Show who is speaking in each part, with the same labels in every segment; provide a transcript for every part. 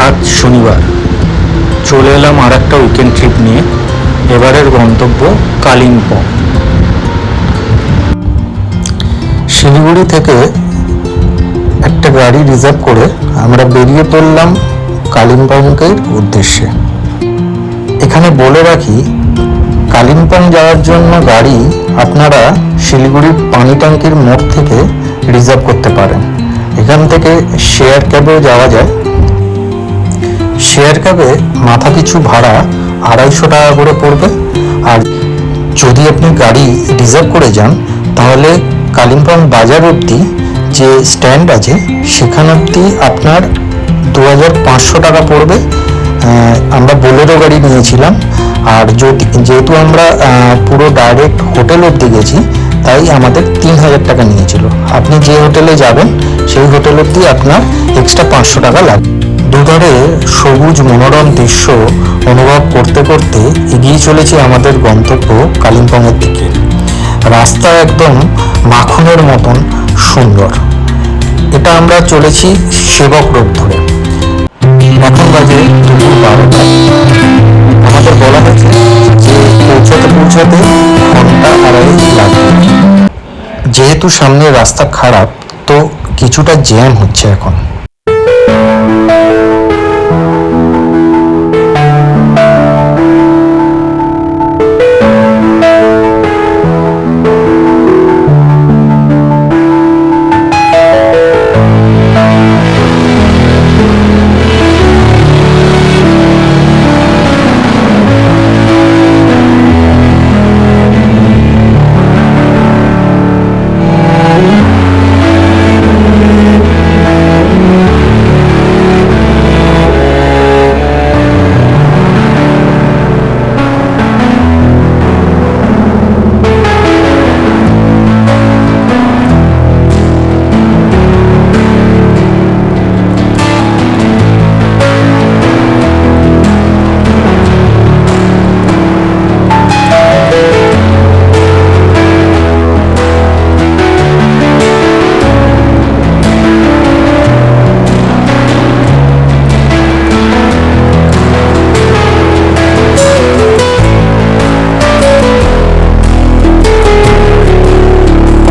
Speaker 1: আজ শনিবার চলে এলাম আর একটা উইকেন্ড ট্রিপ নিয়ে। এবারের গন্তব্য কালিম্পং। শিলিগুড়ি থেকে একটা গাড়ি রিজার্ভ করে আমরা বেরিয়ে পড়লাম কালিম্পংয়ের উদ্দেশ্যে। এখানে বলে রাখি, কালিম্পং যাওয়ার জন্য গাড়ি আপনারা শিলিগুড়ির পানি ট্যাঙ্কির মোড় থেকে রিজার্ভ করতে পারেন। এখান থেকে শেয়ার ক্যাবেও যাওয়া যায়। শেয়ার ক্যাবে মাথা পিছু ভাড়া 250 টাকা করে পড়বে। আর যদি আপনি গাড়ি রিজার্ভ করে যান তাহলে কালিম্পং বাজার অবধি যে স্ট্যান্ড আছে সেখান অবধি আপনার 2500 টাকা পড়বে। আমরা বোলেরো গাড়ি নিয়েছিলাম। আর যেহেতু আমরা পুরো ডাইরেক্ট হোটেল অবধি গেছি তাই আমাদের 3000 টাকা নিয়েছিল। আপনি যে হোটেলে যাবেন সেই হোটেল অবধি আপনার এক্সট্রা 500 টাকা লাগবে। দুধারে সবুজ মনোরম দৃশ্য অনুভব করতে করতে এগিয়ে চলেছি আমাদের গন্তব্য কালিম্পংয়ের দিকে। রাস্তা একদম মাখনের মতন সুন্দর। এটা আমরা চলেছি সেবক রোড ধরে। এখন বাজে দুপুর 12টা। আমাদের বলা হয়েছে যে পৌঁছাতে ঘন্টা 2.5 লাগবে। যেহেতু সামনে রাস্তা খারাপ তো কিছুটা জ্যাম হচ্ছে এখন।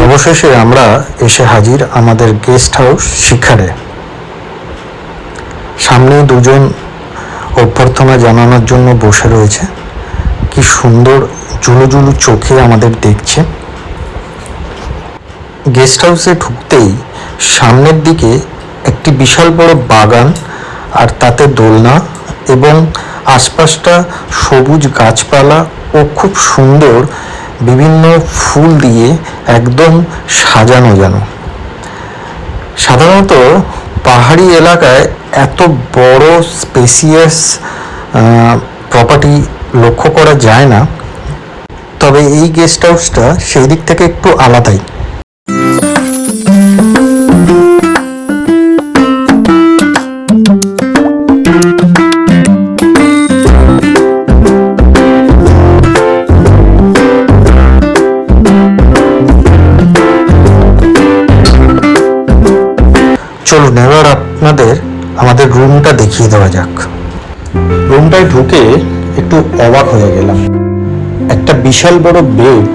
Speaker 1: অবশেষে আমরা এসে হাজির আমাদের গেস্ট হাউস শিখারে। সামনে দুজন অভ্যর্থনা জানানোর জন্য বসে রয়েছে। কি সুন্দর জুলু জুলু চোখে আমাদের দেখছে। গেস্ট হাউসে ঢুকতেই সামনের দিকে একটি বিশাল বড় বাগান, আর তাতে দোলনা এবং আশপাশটা সবুজ গাছপালা ও খুব সুন্দর বিভিন্ন ফুল দিয়ে একদম সাজানো যেন। সাধারণত পাহাড়ি এলাকায় এত বড় স্পেসিয়াস প্রপার্টি লক্ষ্য করা যায় না, তবে এই গেস্ট হাউসটা সেই দিক থেকে একটু আলাদাই। চলুন এবার আপনাদের আমাদের রুমটা দেখিয়ে দেওয়া যাক। রুমটায় ঢুকে একটু অবাক হয়ে গেলাম। একটা বিশাল বড় বেড,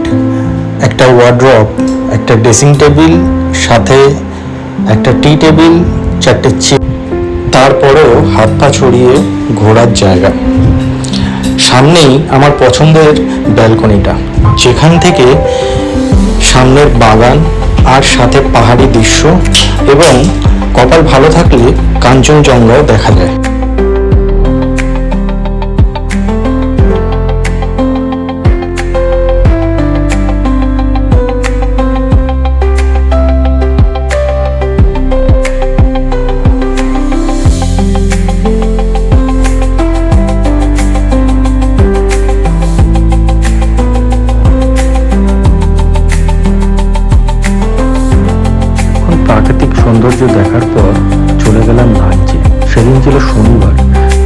Speaker 1: একটা ওয়ার্ড্রপ, একটা ড্রেসিং টেবিল, সাথে একটা টি টেবিল, 4টে চেয়ার, তারপরেও হাত পা ছড়িয়ে ঘোরার জায়গা। সামনেই আমার পছন্দের ব্যালকনিটা, যেখান থেকে সামনের বাগান আর সাথে পাহাড়ি দৃশ্য এবং কপাল ভালো থাকলে কাঞ্চনজঙ্ঘাও দেখা যায়। প্রাকৃতিক সৌন্দর্য দেখার পর চলে গেলাম লাঞ্চে। সেদিন ছিল শনিবার,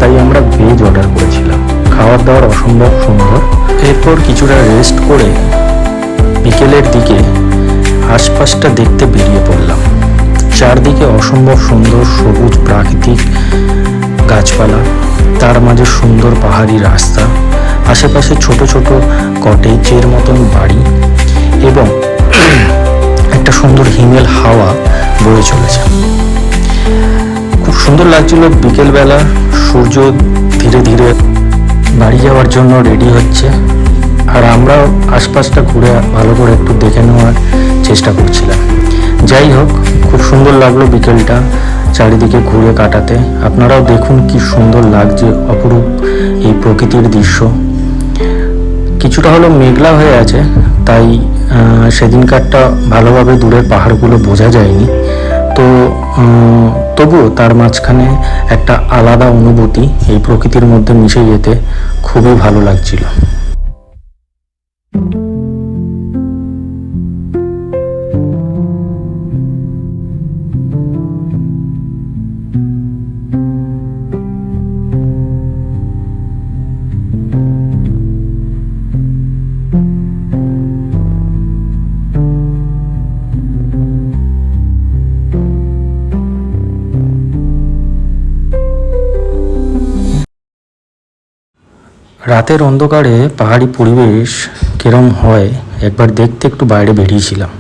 Speaker 1: তাই আমরা ভেজ অর্ডার করেছিলাম। খাওয়ার দাওয়ার অসম্ভব সুন্দর। এরপর কিছুটা রেস্ট করে বিকেলের দিকে আশপাশটা দেখতে বেরিয়ে পড়লাম। চারদিকে অসম্ভব সুন্দর সবুজ প্রাকৃতিক গাছপালা, তার মাঝে সুন্দর পাহাড়ি রাস্তা, আশেপাশে ছোট ছোট কটেজের মতন বাড়ি এবং একটা সুন্দর হিমেল হাওয়া বয়ে চলেছে। খুব সুন্দর লাগছিল। বিকেলবেলা সূর্য ধীরে ধীরে বাড়ি যাওয়ার জন্য রেডি হচ্ছে, আর আমরাও আশপাশটা ঘুরে ভালো করে একটু দেখে নেওয়ার চেষ্টা করছিলাম। যাই হোক, খুব সুন্দর লাগলো বিকেলটা চারিদিকে ঘুরে কাটাতে। আপনারাও দেখুন কি সুন্দর লাগছে, অপরূপ এই প্রকৃতির দৃশ্য। কিছুটা হলো মেঘলা হয়ে আছে, তাই সেদিনকারটা ভালোভাবে দূরের পাহাড়গুলো বোঝা যায়নি। তো তবুও তার মাঝখানে একটা আলাদা অনুভূতি এই প্রকৃতির মধ্যে মিশে যেতে খুবই ভালো লাগছিল। রাতের অন্ধকারে পাহাড়ি পরিবেশ কিরম হয় একবার দেখতে একটু বাইরে বেরিয়েছিলাম।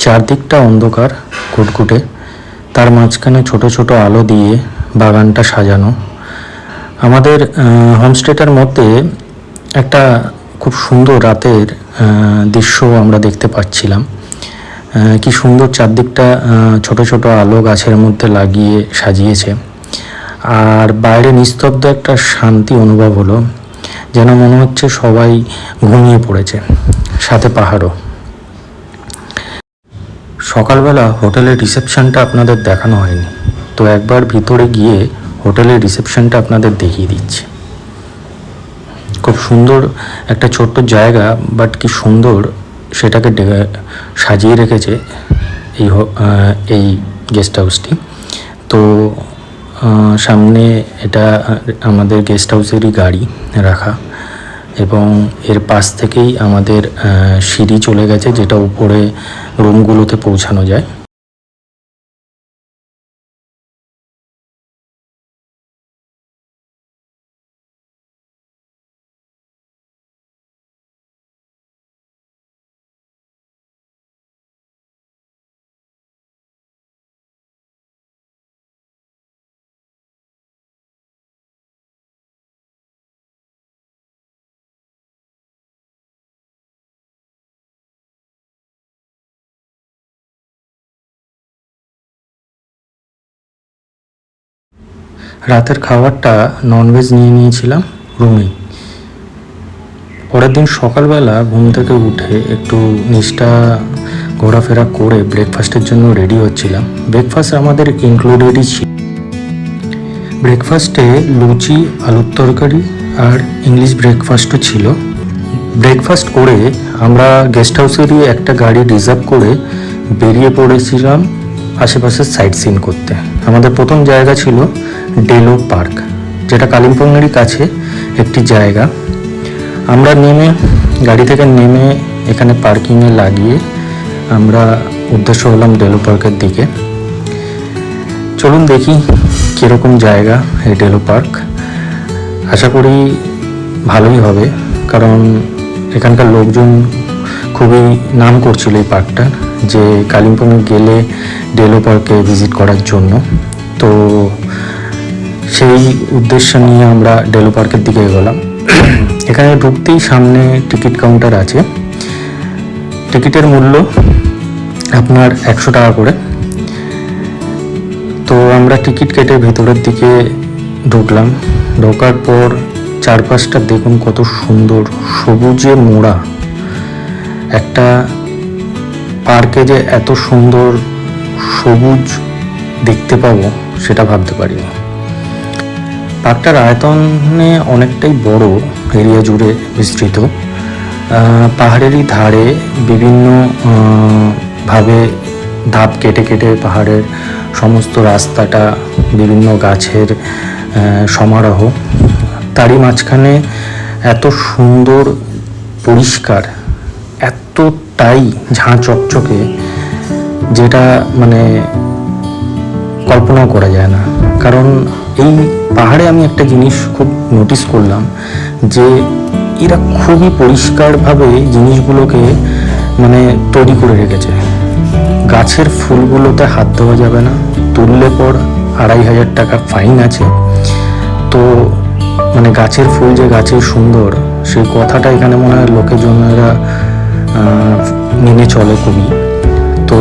Speaker 1: চারদিকটা অন্ধকার কুটকুটে, তার মাঝখানে ছোট ছোট আলো দিয়ে বাগানটা সাজানো। আমাদের হোমস্টেটার মধ্যে একটা খুব সুন্দর রাতের দৃশ্য আমরা দেখতে পাচ্ছিলাম। কি সুন্দর চারদিকটা ছোট ছোট আলো গাছের মধ্যে লাগিয়ে সাজিয়েছে, আর বাইরে নিস্তব্ধ একটা শান্তি অনুভব হলো, যেন মনে হচ্ছে সবাই ঘুমিয়ে পড়েছে, সাথে পাহাড়ও। সকালবেলা হোটেলের রিসেপশনটা আপনাদের দেখানো হয়নি, তো একবার ভিতরে গিয়ে হোটেলের রিসেপশনটা আপনাদের দেখিয়ে দিচ্ছি। খুব সুন্দর একটা ছোট্ট জায়গা, বাট কি সুন্দর সেটাকে সাজিয়ে রেখেছে এই গেস্ট হাউসটি। তো সামনে এটা আমাদের গেস্ট হাউসেরই গাড়ি রাখা, এবং এর পাশ থেকেই আমাদের সিঁড়ি চলে গেছে, যেটা উপরে রুমগুলোতে পৌঁছানো যায়। রাতের খাবারটা ননভেজ নিয়ে নিয়েছিলাম রুমেই। পরের দিন সকালবেলা ঘুম থেকে উঠে একটু নিচটা ঘোরাফেরা করে ব্রেকফাস্টের জন্য রেডি হচ্ছিলাম। ব্রেকফাস্ট আমাদের ইনক্লুডেডই ছিল। ব্রেকফাস্টে লুচি, আলুর তরকারি আর ইংলিশ ব্রেকফাস্টও ছিল। ব্রেকফাস্ট করে আমরা গেস্ট হাউসেরই একটা গাড়ি রিজার্ভ করে বেরিয়ে পড়েছিলাম আশেপাশে সাইট সিন করতে। আমাদের প্রথম জায়গা ছিল ডেলো পার্ক, যেটা কালিম্পংয়েরই কাছে একটি জায়গা। আমরা গাড়ি থেকে নেমে এখানে পার্কিংয়ে লাগিয়ে আমরা উদ্দেশ্য হলাম ডেলো পার্কের দিকে। চলুন দেখি কীরকম জায়গা এই ডেলো পার্ক। আশা করি ভালোই হবে, কারণ এখানকার লোকজন খুবই নাম করছিল এই পার্কটার, যে কালিম্পংয়ে গেলে ডেলো পার্কে ভিজিট করার জন্য। তো সেই উদ্দেশ্য নিয়ে আমরা ডেলো পার্কের দিকে এগোলাম। এখানে ঢুকতেই সামনে টিকিট কাউন্টার আছে। টিকিটের মূল্য আপনার 100 টাকা করে। তো আমরা টিকিট কেটে ভেতরের দিকে ঢুকলাম। ঢোকার পর চারপাশটা দেখুন কত সুন্দর, সবুজে মোড়া। একটা পার্কে যে এত সুন্দর সবুজ দেখতে পাবো সেটা ভাবতে পারিনি। পার্কটার আয়তনে অনেকটাই বড়, এরিয়া জুড়ে বিস্তৃত। পাহাড়েরই ধারে বিভিন্ন ভাবে ধাপ কেটে কেটে পাহাড়ের সমস্ত রাস্তাটা বিভিন্ন গাছের সমারোহ। তারই মাঝখানে এত সুন্দর পরিষ্কার, এতটাই ঝাঁ চকচকে, যেটা মানে কল্পনাও করা যায় না। কারণ
Speaker 2: এই পাহাড়ে আমি একটা জিনিস খুব নোটিস করলাম যে এরা খুবই পরিষ্কারভাবে জিনিসগুলোকে মানে তৈরি করে রেখেছে। গাছের ফুলগুলোতে হাত দেওয়া যাবে না, তুললে পর 2500 টাকা ফাইন আছে। তো মানে গাছের ফুল যে গাছের সুন্দর সেই কথাটা এখানে মনে হয় লোকেজনেরা মেনে চলে খুবই। তো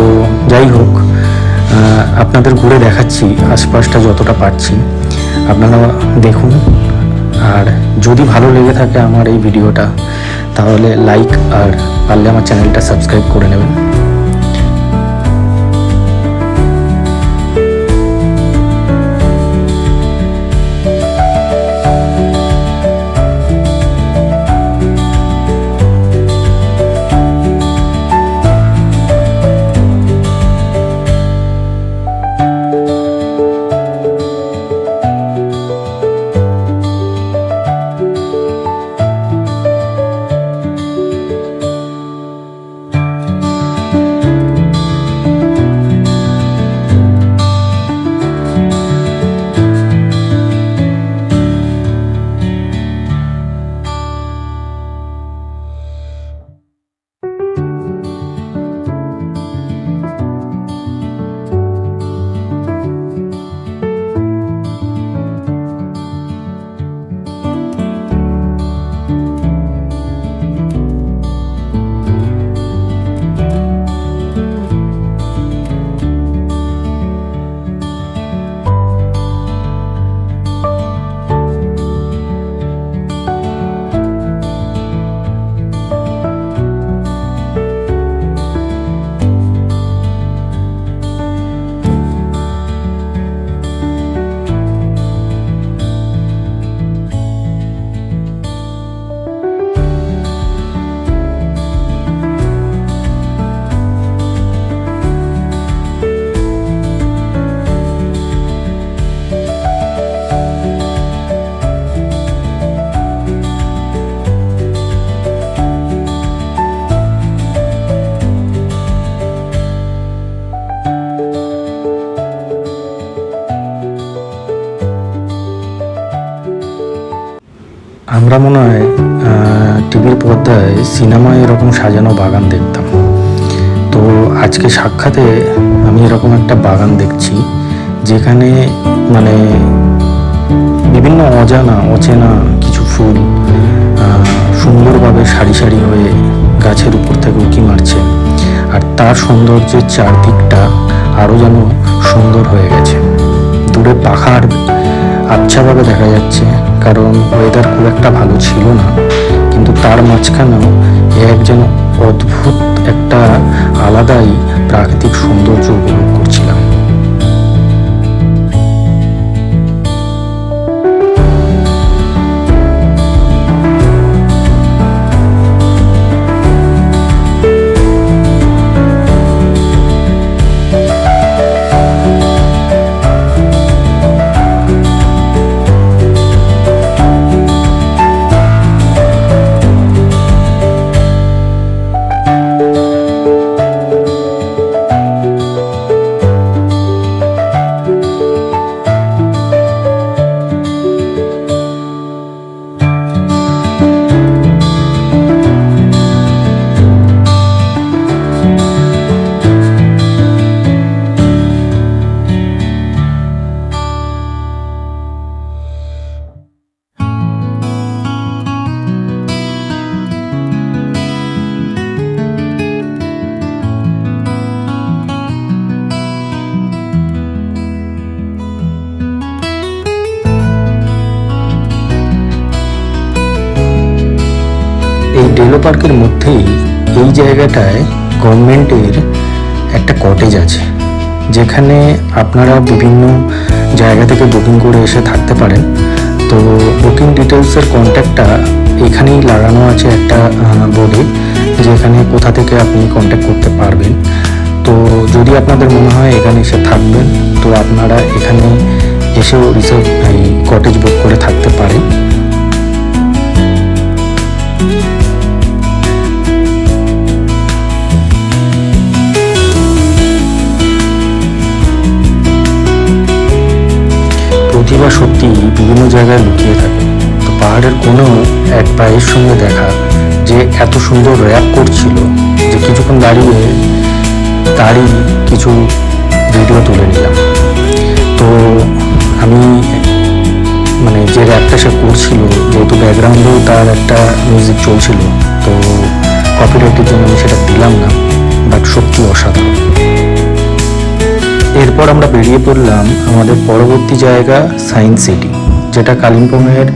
Speaker 2: যাই হোক, আপনাদের ঘুরে দেখাচ্ছি আশপাশটা যতটা পারছি, আপনারা দেখুন। আর যদি ভালো লেগে থাকে আমার এই ভিডিওটা, তাহলে লাইক আর পারলে আমার চ্যানেলটা সাবস্ক্রাইব করে নেবেন। আমরা মনে হয় টিভির পর্দায় সিনেমায় এরকম সাজানো বাগান দেখতাম। তো আজকে সাক্ষাতে আমি এরকম একটা বাগান দেখছি, যেখানে মানে বিভিন্ন অচেনা কিছু ফুল সুন্দরভাবে সারি সারি হয়ে গাছের উপর থেকে উঁকি মারছে। আর তার সৌন্দর্যের চারদিকটা আরও যেন সুন্দর হয়ে গেছে। দূরে পাহাড় আবছাভাবে দেখা যাচ্ছে, কারণ ওয়েদার খুব একটা ভালো ছিল না, কিন্তু তার মাঝখানেও এক যেন অদ্ভুত একটা আলাদাই প্রাকৃতিক সৌন্দর্য উপভোগ করছিলাম। এই ডেলো পার্কের মধ্যেই এই জায়গাটায় গভর্নমেন্টের একটা কটেজ আছে, যেখানে আপনারা বিভিন্ন জায়গা থেকে বুকিং করে এসে থাকতে পারেন। তো বুকিং ডিটেলসের কন্ট্যাক্টটা এখানেই লাগানো আছে একটা বোর্ডে, যেখানে কোথা থেকে আপনি কন্ট্যাক্ট করতে পারবেন। তো যদি আপনাদের মনে হয় এখানে এসে থাকবেন, তো আপনারা এখানে এসেও রিজার্ভ এই কটেজ বুক করে থাকতে পারেন। বা সত্যি বিভিন্ন জায়গায় লুকিয়ে থাকে। তো পাহাড়ের কোনো এক ভাইয়ের সঙ্গে দেখা, যে এত সুন্দর র্যাপ করছিল যে কিছুক্ষণ দাঁড়িয়ে তারই কিছু ভিডিও তুলে নিলাম। তো আমি মানে যে র্যাপটা সে করছিল, যেহেতু ব্যাকগ্রাউন্ডেও তার একটা মিউজিক চলছিল, তো কপিরাইটের জন্য আমি সেটা দিলাম না, বাট সত্যি অসাধারণ। এরপর আমরা বেরিয়ে পড়লাম আমাদের পরবর্তী জায়গা সায়েন্স সিটি, যেটা কালিম্পংয়ের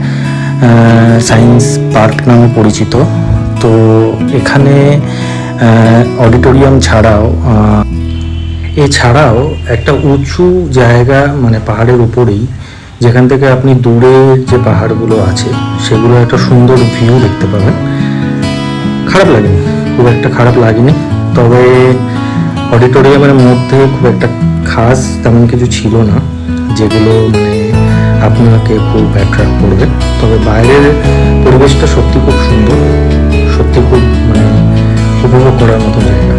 Speaker 2: সায়েন্স পার্ক নামে পরিচিত। তো এখানে অডিটোরিয়াম ছাড়াও এছাড়াও একটা উঁচু জায়গা, মানে পাহাড়ের উপরেই, যেখান থেকে আপনি দূরে যে পাহাড়গুলো আছে সেগুলো একটা সুন্দর ভিউ দেখতে পাবেন। খারাপ লাগেনি, খুব একটা খারাপ লাগেনি। তবে অডিটোরিয়ামের মধ্যে খুব একটা খাস তেমন কিছু ছিল না যেগুলো মানে আপনাকে খুব অ্যাট্রাক্ট করবে। তবে বাইরের পরিবেশটা সত্যি খুব সুন্দর, সত্যি খুব মানে উপভোগ করার মতো জায়গা।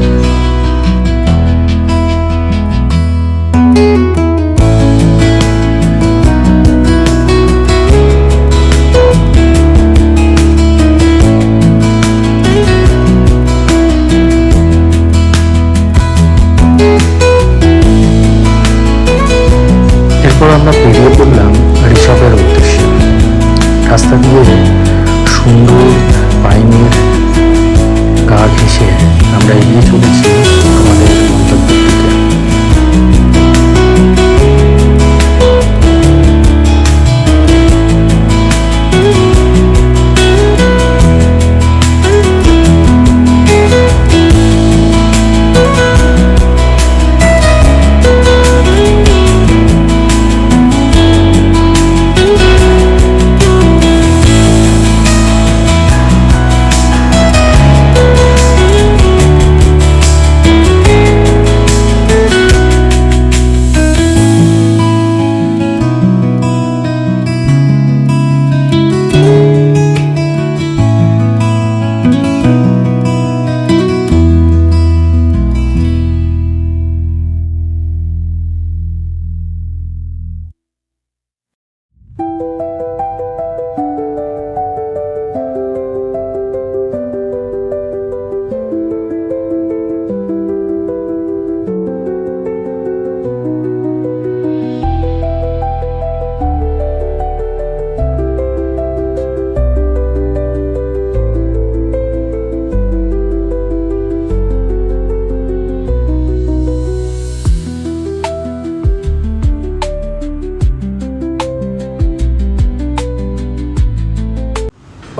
Speaker 2: এরপর আমরা বেরিয়ে পড়লাম ঋষভের উদ্দেশ্যে। রাস্তা দিয়ে সুন্দর পাইনের গা ঘেঁষে আমরা এগিয়ে চলেছি আমাদের গন্তব্যের দিকে।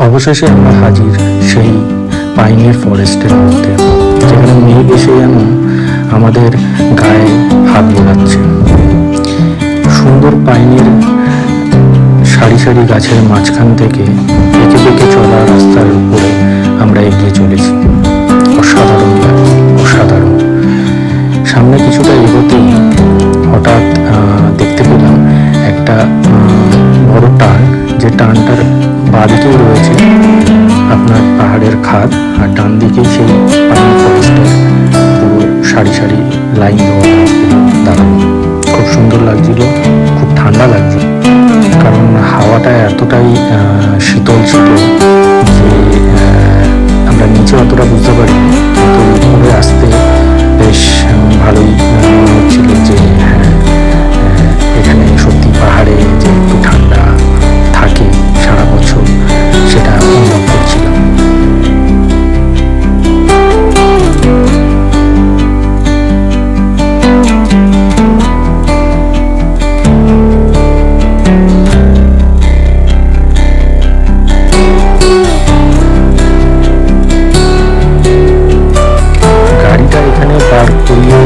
Speaker 2: অবশেষে আমরা হাজির সেই পাইনের ফরেস্টের মধ্যে, যেখানে মেঘ এসে যেন আমাদের গায়ে হাত বোলাচ্ছে। সুন্দর পাইনের সারি সারি গাছের মাঝখান থেকে এঁকে বেঁকে চলা রাস্তার উপরে আমরা এগিয়ে চলেছি। অসাধারণ লাগে, অসাধারণ। সামনে কিছুটা এগোতেই হঠাৎ দেখতে পেলাম একটা বড় টার্ন, যে টার্নটার বাঁদিকেই রয়েছে আপনার পাহাড়ের খাদ, আর ডান দিকেই সেই পাইন ফরেস্টের পুরো সারি সারি লাইন দেওয়া দাঁড়ানো। খুব সুন্দর লাগছিল, খুব ঠান্ডা লাগছিল, কারণ হাওয়াটা এতটাই শীতল ছিল যে আমরা নিচে অতটা বুঝতে পারিনি, কিন্তু উপরে আসতে বেশ ভালোই মনে হচ্ছিল যে হ্যাঁ, এখানে সত্যি পাহাড়ে যে একটু ঠান্ডা থাকে সারা বছর সেটা অনুভব করছিলাম। গাড়িটা এখানে পার্ক করিয়ে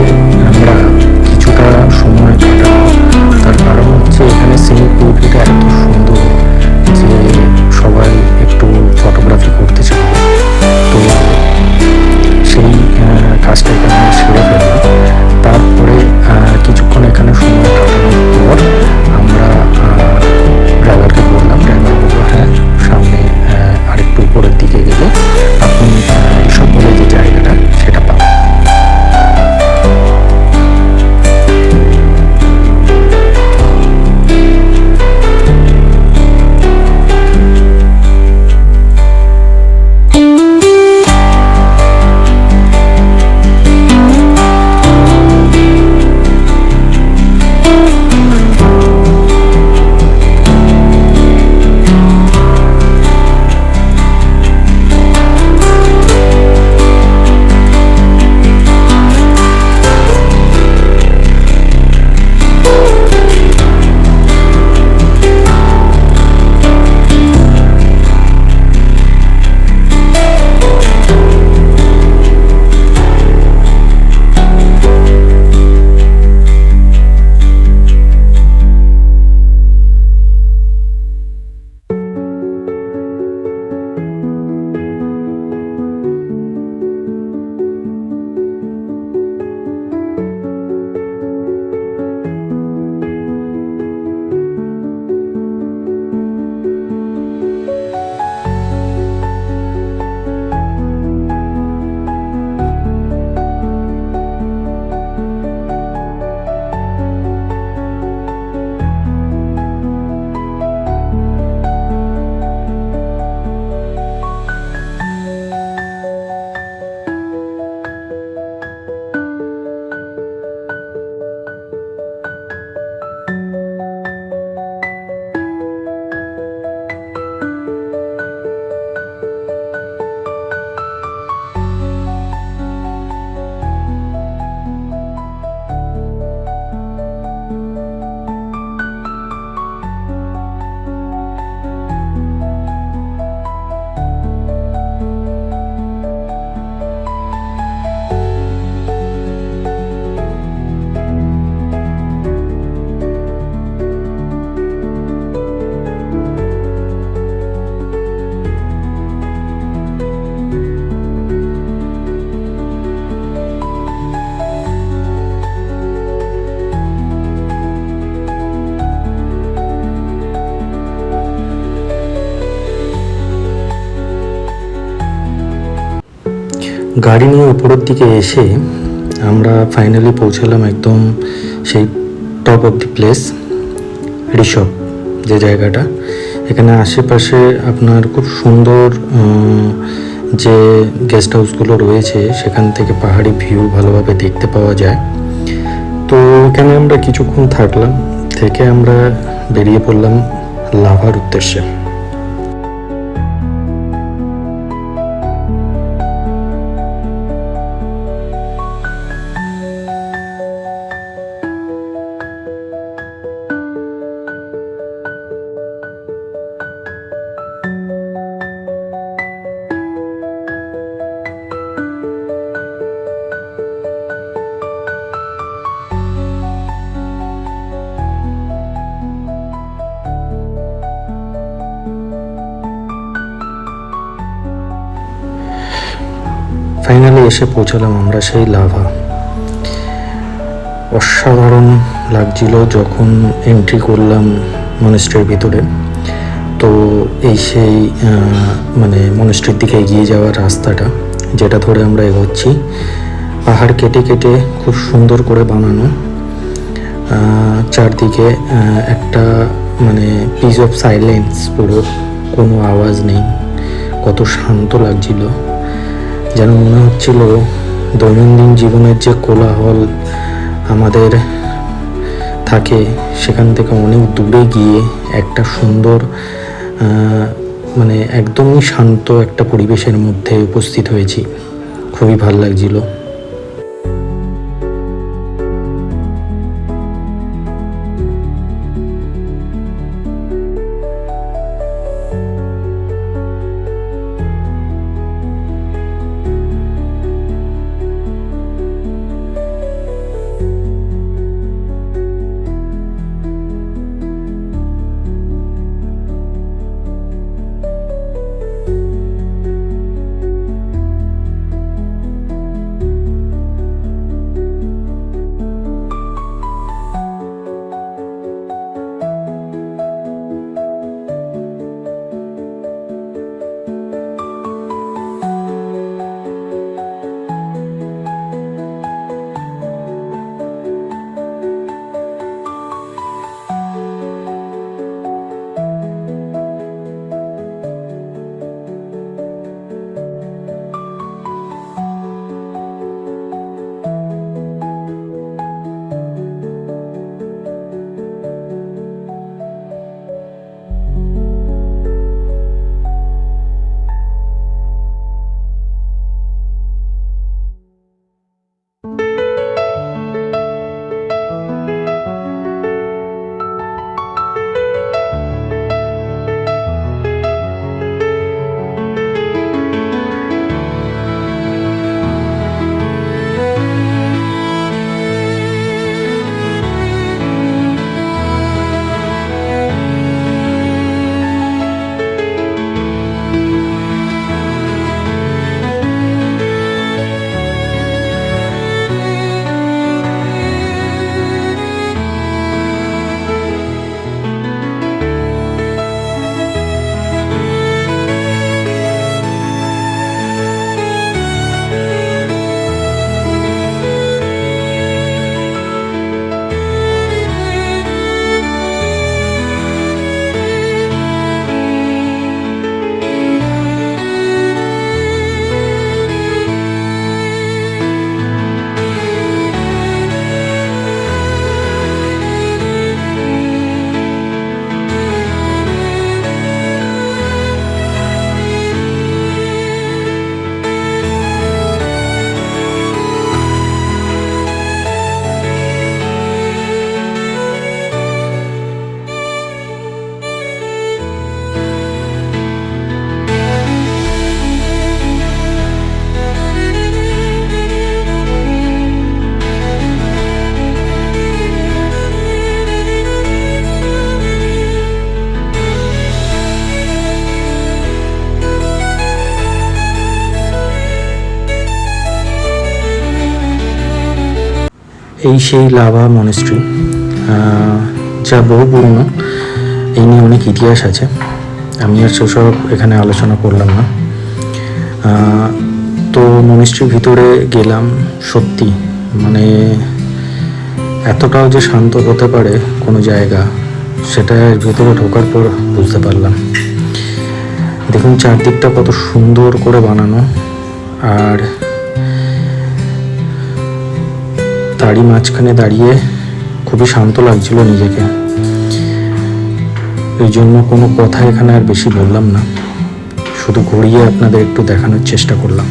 Speaker 2: গাড়ি নিয়ে উপরের দিকে এসে আমরা ফাইনালি পৌঁছালাম একদম সেই top of the place, Rishabh যে জায়গাটা। এখানে আশেপাশে আপনার খুব সুন্দর যে গেস্ট হাউসগুলো রয়েছে সেখান থেকে পাহাড়ি ভিউ ভালোভাবে দেখতে পাওয়া যায়। তো এখানে আমরা কিছুক্ষণ থাকলাম, থেকে আমরা বেরিয়ে পড়লাম লাভার উদ্দেশ্যে। ফাইনালি এসে পৌঁছালাম আমরা সেই লাভা। অসাধারণ লাগছিল যখন এন্ট্রি করলাম মনেস্ট্রির ভিতরে। তো এই সেই মানে মনেস্ট্রির দিকে এগিয়ে যাওয়ার রাস্তাটা, যেটা ধরে আমরা এগোচ্ছি, পাহাড় কেটে কেটে খুব সুন্দর করে বানানো। চারদিকে একটা মানে পিস অফ সাইলেন্স, পুরো কোনো আওয়াজ নেই। কত শান্ত লাগছিল, যেন মনে হচ্ছিল দৈনন্দিন জীবনের যে কোলাহল আমাদের থাকে সেখান থেকে অনেক দূরে গিয়ে একটা সুন্দর মানে একদমই শান্ত একটা পরিবেশের মধ্যে উপস্থিত হয়েছি। খুবই ভালো লাগছিল। এই সেই লাভা মনেস্ট্রি, যা বহু পুরনো। এই নিয়ে অনেক ইতিহাস আছে, আমি আর সেসব এখানে আলোচনা করলাম না। তো মনিস্ট্রির ভিতরে গেলাম, সত্যি মানে এতটাও যে শান্ত হতে পারে কোনো জায়গা, সেটা এর ভিতরে ঢোকার পর বুঝতে পারলাম। দেখুন চারদিকটা কত সুন্দর করে বানানো, আর তারই মাঝখানে দাঁড়িয়ে খুবই শান্ত লাগছিল নিজেকে। এই জন্য কোনো কথা এখানে আর বেশি বললাম না, শুধু ঘুরিয়ে আপনাদের একটু দেখানোর চেষ্টা করলাম।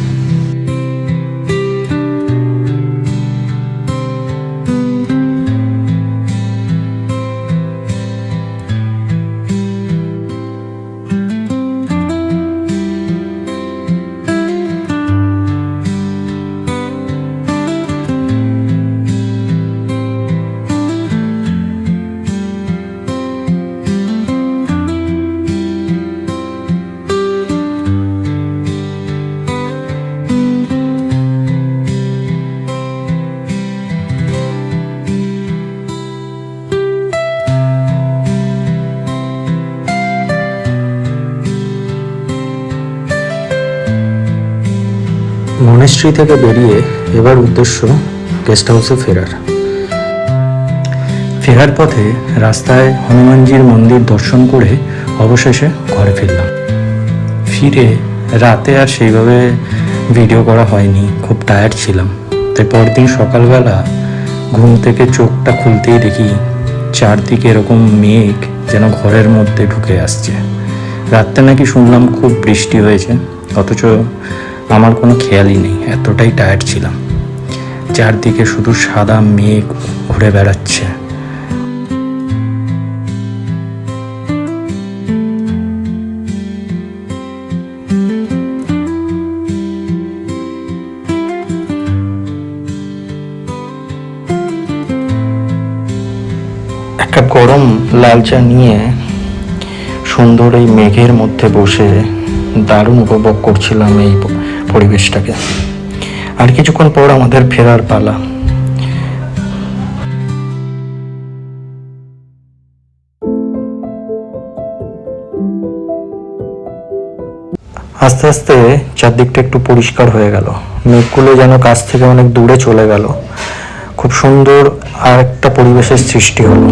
Speaker 2: মনেস্ট্রি থেকে বেরিয়ে এবার উদ্দেশ্য গেস্ট হাউসে ফেরার পথে রাস্তায় হনুমানজির মন্দির দর্শন করে অবশেষে ঘরে ফিরলাম। ফিরে রাতে আর সেইভাবে ভিডিও করা হয়নি, খুব টায়ার্ড ছিলাম। তাই পরদিন সকালবেলা ঘুম থেকে চোখটা খুলতেই দেখি চারদিকে এরকম মেঘ যেন ঘরের মধ্যে ঢুকে আসছে। রাত্রে নাকি শুনলাম খুব বৃষ্টি হয়েছে, অথচ আমার কোনো খেয়ালই নেই, এতটাই টায়ার্ড ছিলাম। চারদিকে শুধু সাদা মেঘ ঘুরে বেড়াচ্ছে। একটা গরম লাল চা নিয়ে সুন্দর এই মেঘের মধ্যে বসে দারুণ উপভোগ করছিলাম এই পরিবেশটাকে। আর কিছুক্ষণ পর আমাদের ফেরার পালা। আস্তে আস্তে চারদিকটা একটু পরিষ্কার হয়ে গেল, মেঘগুলো যেন কাছ থেকে অনেক দূরে চলে গেল। খুব সুন্দর আর একটা পরিবেশের সৃষ্টি হলো।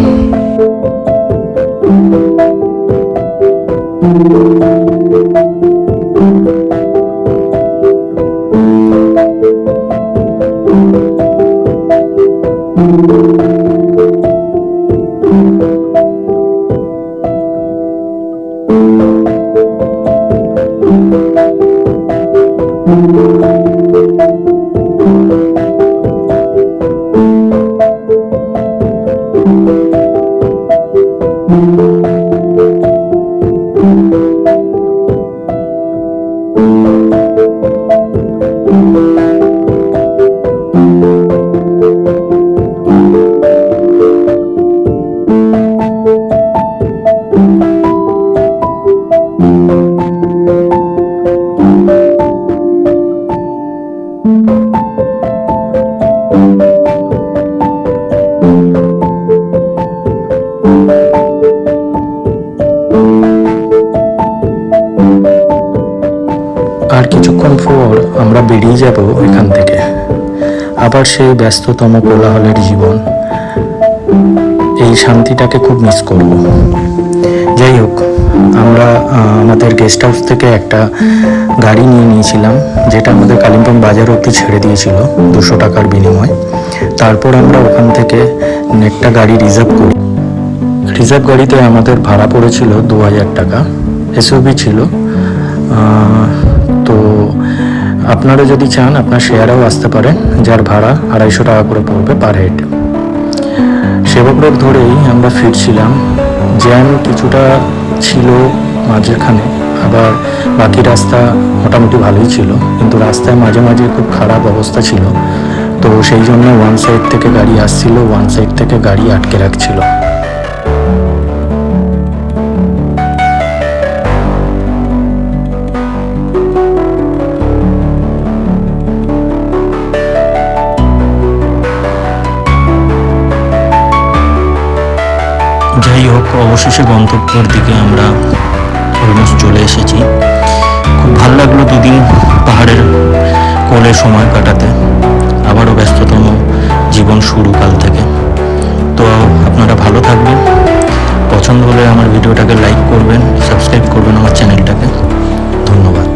Speaker 2: আর কিছুক্ষণ পর আমরা বেরিয়ে যাব এখান থেকে, আবার সেই ব্যস্ততম কোলাহলের জীবন। এই শান্তিটাকে খুব মিস করব। যাই হোক, আমরা আমাদের গেস্ট হাউস থেকে একটা গাড়ি নিয়ে নিয়েছিলাম, যেটা আমাদের কালিম্পং বাজার অবধি ছেড়ে দিয়েছিল 200 টাকার বিনিময়। তারপর আমরা ওখান থেকে একটা গাড়ি রিজার্ভ করি। রিজার্ভ গাড়িতে আমাদের ভাড়া পড়েছিল 2000 টাকা, এসওবি ছিল। তো আপনারা যদি চান আপনার শেয়ারেও আসতে পারেন, যার ভাড়া 250 টাকা করে পড়বে পার হেড। সেবক রোড ধরেই আমরা ফিরছিলাম। জ্যাম কিছুটা ছিল মাঝখানে, আবার বাকি রাস্তা মোটামুটি ভালোই ছিল, কিন্তু রাস্তায় মাঝে মাঝে খুব খারাপ অবস্থা ছিল। তো সেই জন্য ওয়ান সাইড থেকে গাড়ি আসছিল, ওয়ান সাইড থেকে গাড়ি আটকে রাখছিল। যাই হোক, অবশেষে গন্তব্যের দিকে আমরা অলমোস্ট চলে এসেছি। খুব ভালো লাগলো দুদিন পাহাড়ের
Speaker 1: হলে সময় কাটাতে, আবারও ব্যস্ততম জীবন শুরু কাল থেকে। তো আপনারা ভালো থাকবেন, পছন্দ হলে আমার ভিডিওটাকে লাইক করবেন, সাবস্ক্রাইব করবেন আমার চ্যানেলটাকে। ধন্যবাদ।